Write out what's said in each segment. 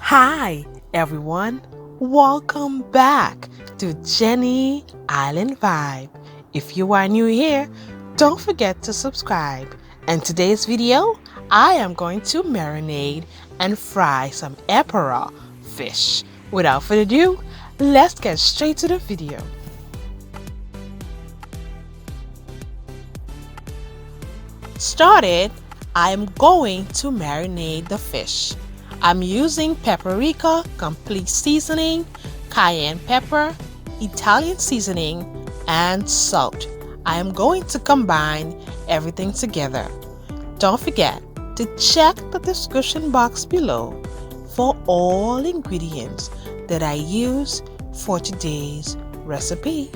Hi, everyone. Welcome back to Jenny Island Vibe. If you are new here, don't forget to subscribe. In today's video, I am going to marinate and fry some emperor fish. Without further ado, let's get straight to the video. Started, I am going to marinate the fish. I'm using paprika, complete seasoning, cayenne pepper, Italian seasoning, and salt. I am going to combine everything together. Don't forget to check the description box below for all ingredients that I use for today's recipe.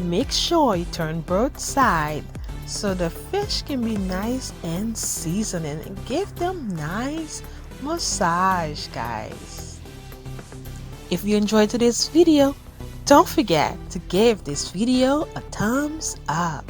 Make sure you turn both sides so the fish can be nice and seasoned and give them nice massage, guys. If you enjoyed today's video, don't forget to give this video a thumbs up.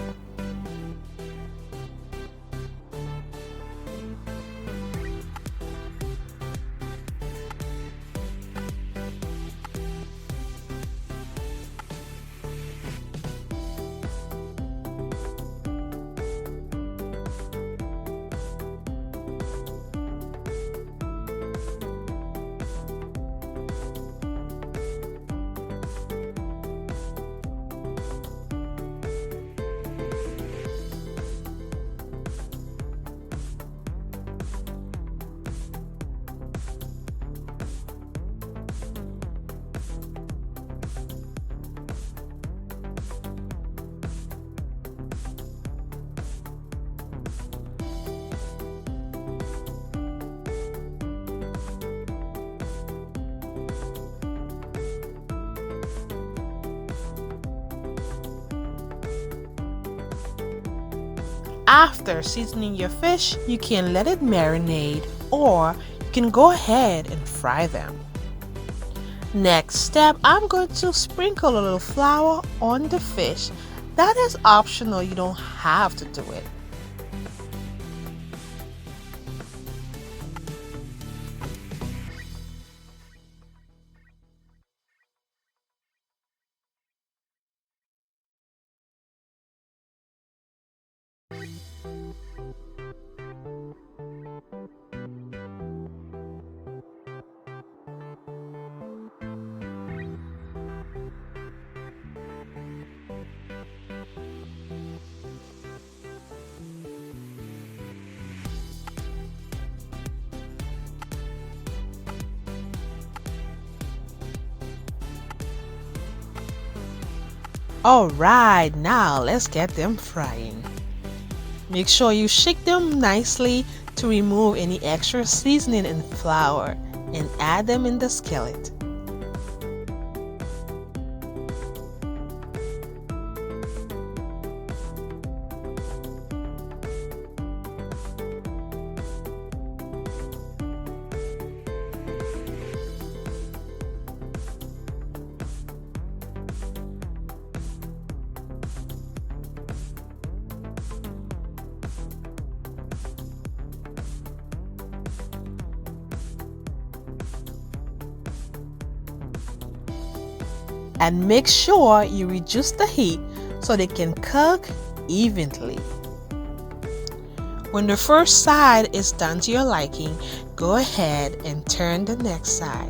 After seasoning your fish, you can let it marinate or you can go ahead and fry them. Next step, I'm going to sprinkle a little flour on the fish. That is optional, you don't have to do it. Alright, now let's get them frying. Make sure you shake them nicely to remove any extra seasoning and flour and add them in the skillet. And make sure you reduce the heat so they can cook evenly. When the first side is done to your liking, go ahead and turn the next side.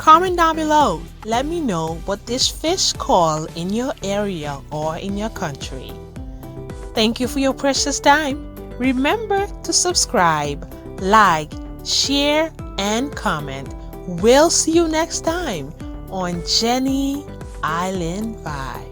Comment down below. Let me know what this fish called in your area or in your country. Thank you for your precious time. Remember to subscribe, like, share, and comment. We'll see you next time on Jenny Island Vibes.